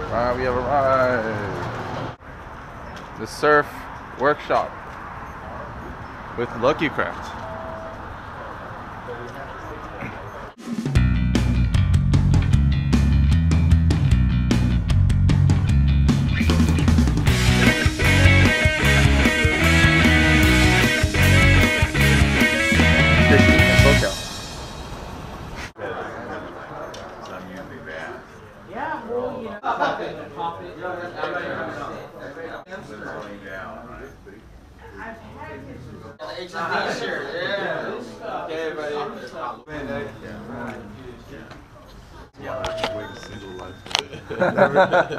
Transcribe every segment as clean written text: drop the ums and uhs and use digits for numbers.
We have arrived. The surf workshop with Lucky Craft. Fishing and SoCal. Yeah, well, you know, pop it. HSD shirt, yeah. Okay, buddy.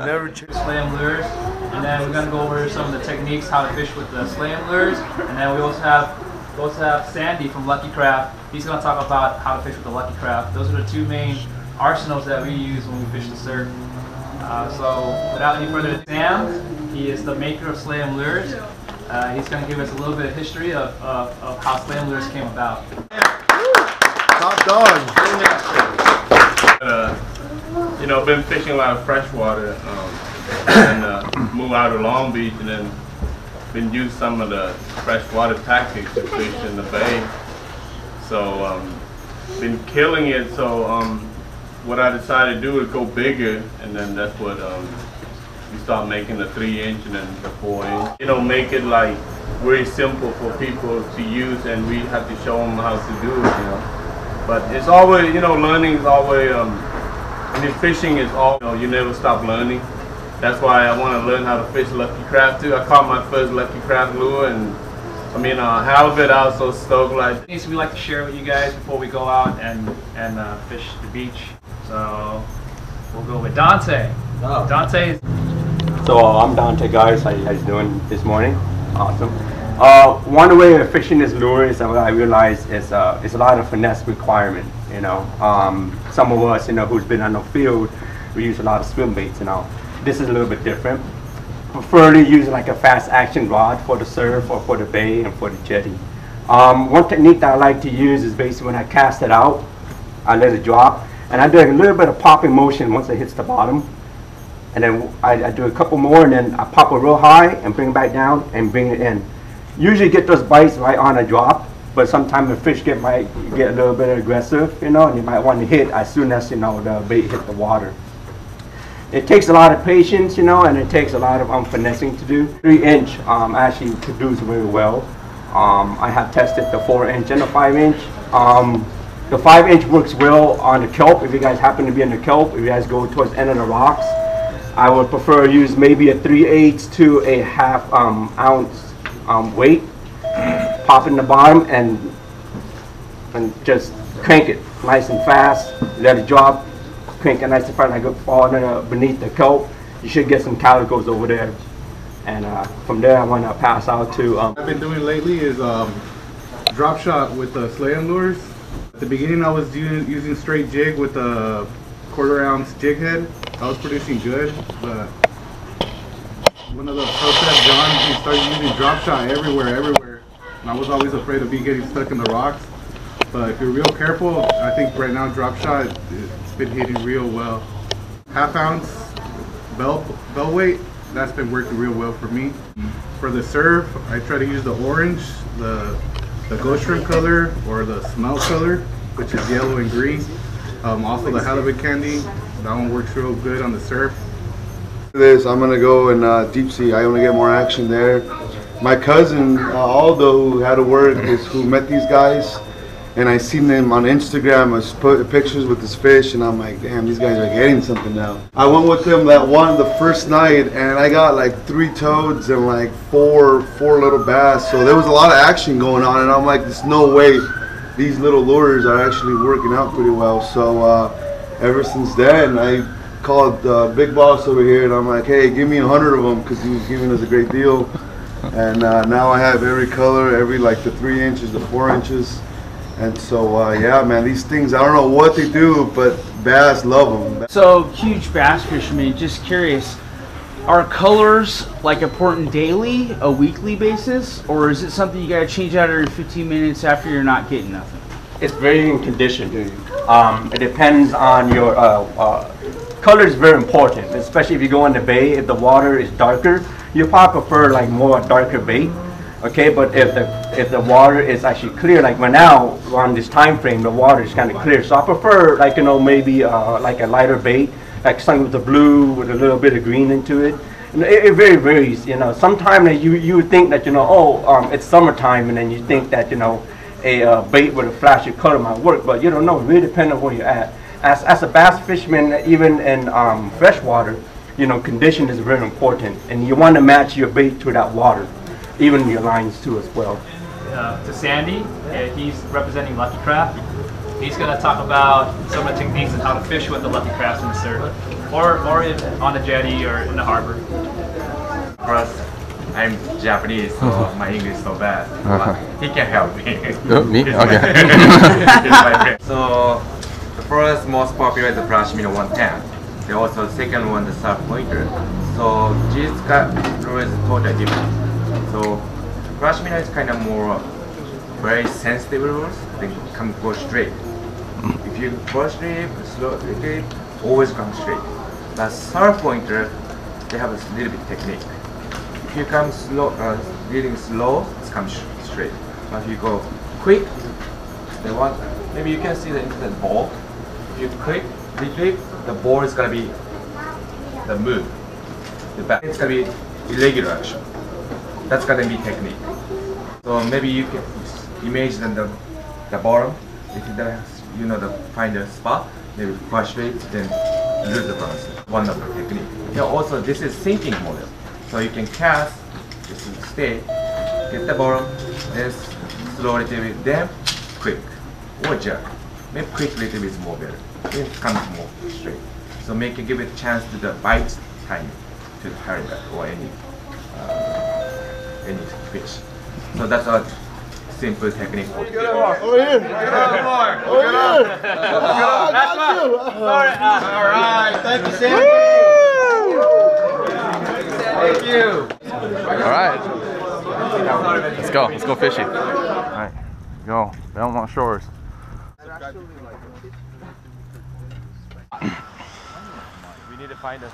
Never slam lures, and then we're gonna go over some of the techniques how to fish with the slam lures, and then we also have Sandy from Lucky Craft. He's gonna talk about how to fish with the Lucky Craft. Those are the two main arsenals that we use when we fish the surf. So without any further ado, Sam, he is the maker of slam lures. He's gonna give us a little bit of history of how slam lures came about. Top dog. You know, been fishing a lot of freshwater, and moved out of Long Beach, and then been using some of the freshwater tactics to fish in the bay. So been killing it. So what I decided to do is go bigger, and then that's what we start making the 3-inch and then the 4-inch. You know, make it like very simple for people to use, and we have to show them how to do it. You know, but it's always, you know, learning is always. I mean, fishing is all, you know, you never stop learning. That's why I want to learn how to fish Lucky Craft too. I caught my first Lucky Craft lure, and I mean, halibut, I was so stoked. Like, Things we like to share with you guys before we go out and fish the beach. So we'll go with Dante. Oh. Dante. So I'm Dante, guys. How you guys doing this morning? Awesome. One way of fishing this lure is I realize it's a lot of finesse requirement. You know, some of us, you know, who's been on the field, we use a lot of swim baits. You know, this is a little bit different. Prefer to use like a fast action rod for the surf or for the bay and for the jetty. One technique that I like to use is basically when I cast it out, I let it drop, and I do a little bit of popping motion once it hits the bottom. And then I do a couple more, and then I pop it real high and bring it back down and bring it in. Usually get those bites right on a drop, but sometimes the fish might get a little bit aggressive, you know, and you might want to hit as soon as, you know, the bait hit the water. It takes a lot of patience, you know, and it takes a lot of finessing to do. 3-inch actually produce very well. I have tested the 4-inch and the 5-inch. The 5-inch works well on the kelp. If you guys happen to be in the kelp, if you guys go towards the end of the rocks, I would prefer to use maybe a 3/8 to a ½ ounce weight. Pop in the bottom and just crank it nice and fast. Let it drop. Crank it nice and fast. Like it fall beneath the kelp. You should get some calicos over there. And from there, I want to pass out to. What I've been doing lately is drop shot with the slam lures. At the beginning, I was using straight jig with a 1/4 ounce jig head. I was producing good, but one of the pro staff, John, he started using drop shot everywhere. And I was always afraid of me getting stuck in the rocks. But if you're real careful, I think right now drop shot, it's been hitting real well. ½ ounce bell weight, that's been working real well for me. For the surf, I try to use the orange, the ghost shrimp color, or the smelt color, which is yellow and green. Also the halibut candy, that one works real good on the surf. I'm gonna go in deep sea. I want to get more action there. My cousin Aldo, who had to work, is who met these guys, and I seen them on Instagram. I was putting pictures with this fish, and I'm like, damn, these guys are getting something now. I went with them the first night, and I got like 3 toads and like four little bass. So there was a lot of action going on, and I'm like, there's no way these little lures are actually working out pretty well. So ever since then, I called Big Boss over here, and I'm like, hey, give me 100 of them, because he was giving us a great deal. And now I have every color, like the 3 inches, the 4 inches. And so, yeah, man, these things, I don't know what they do, but bass love them. So, huge bass fisherman, just curious, are colors like important daily, a weekly basis, or is it something you gotta change out every 15 minutes after you're not getting nothing? It's very in condition. It depends on your color is very important, especially if you go in the bay. If the water is darker, you probably prefer like more darker bait. Okay, but if the water is actually clear, like right now on this time frame, the water is kind of clear. So I prefer like maybe like a lighter bait, like something with the blue with a little bit of green into it. And it very varies. Sometimes you would think that it's summertime, and then you think that a bait with a flashy color might work, but you don't know. It really depends on where you're at. As a bass fisherman, even in freshwater, condition is very important, and you want to match your bait to that water, even your lines too as well. To Sandy, he's representing Lucky Craft. He's going to talk about some of the techniques and how to fish with the Lucky Crafts in the surf, or on the jetty or in the harbor. First, I'm Japanese, so my English is so bad. But he can help me. Me? He's Okay. he's my friend. So the first most popular is the Flash Mino 110. Then also the second one, the Surf Pointer. So this lure is totally different. So Flash Mino is kind of more very sensitive lures. They can go straight. If you go straight, slow, they always come straight. But Surf Pointer, they have a little bit technique. If you come slow, reading slow, it comes straight. But if you go quick, maybe you can see the ball. If you quick, retrieve, the ball is gonna be the move. The back, it's gonna be irregular action. That's gonna be technique. So maybe you can imagine the bottom. If you find the spot, maybe quite straight, then lose the balance. One of the technique. Yeah, also this is sinking model. So you can cast, just stay, get the bottom, then slow little bit, then quick, or jerk. Maybe quick little bit is more better. Then it comes more straight. So give it a chance to the bite timing to carry that or any fish. So that's a simple technique. Over here. Over here. Alright, thank you, Sam. Thank you. Alright. Let's go. Let's go fishing. Alright. Go. Belmont Shores. We need to find a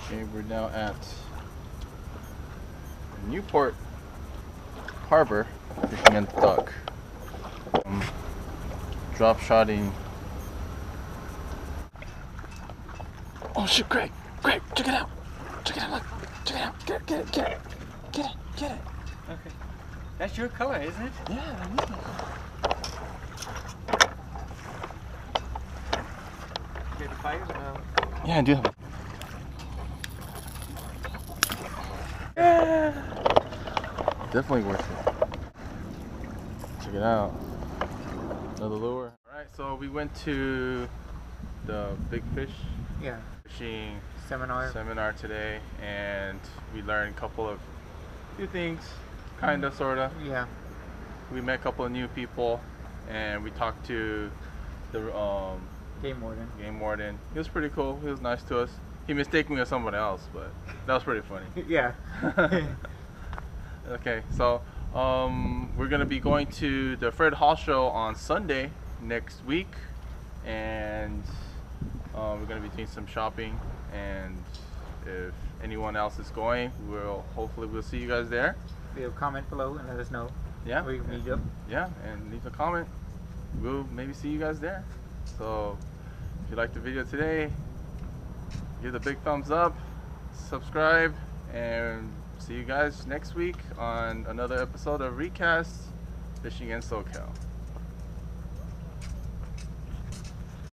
Okay, we're now at Newport Harbor fishing and duck. Drop shotting. Oh shoot, Greg, check it out. Check it out, look. Check it out. Get it. Okay. That's your color, isn't it? Yeah, Okay, the fire? yeah, I do have it. Definitely worth it. Check it out. Another lure. Alright, so we went to the Big Fish fishing seminar today, and we learned a few things, kinda, sorta. Yeah. We met a couple of new people, and we talked to the Game warden. He was pretty cool. He was nice to us. He mistaken me with someone else, but that was pretty funny. Yeah. Okay, so we're gonna be going to the Fred Hall show on Sunday next week, and we're gonna be doing some shopping. And if anyone else is going, hopefully we'll see you guys there. Leave a comment below and let us know. Yeah. We can meet up. Yeah, and leave a comment. We'll maybe see you guys there. So if you liked the video today, give the big thumbs up, subscribe, and see you guys next week on another episode of Recast Fishing in SoCal.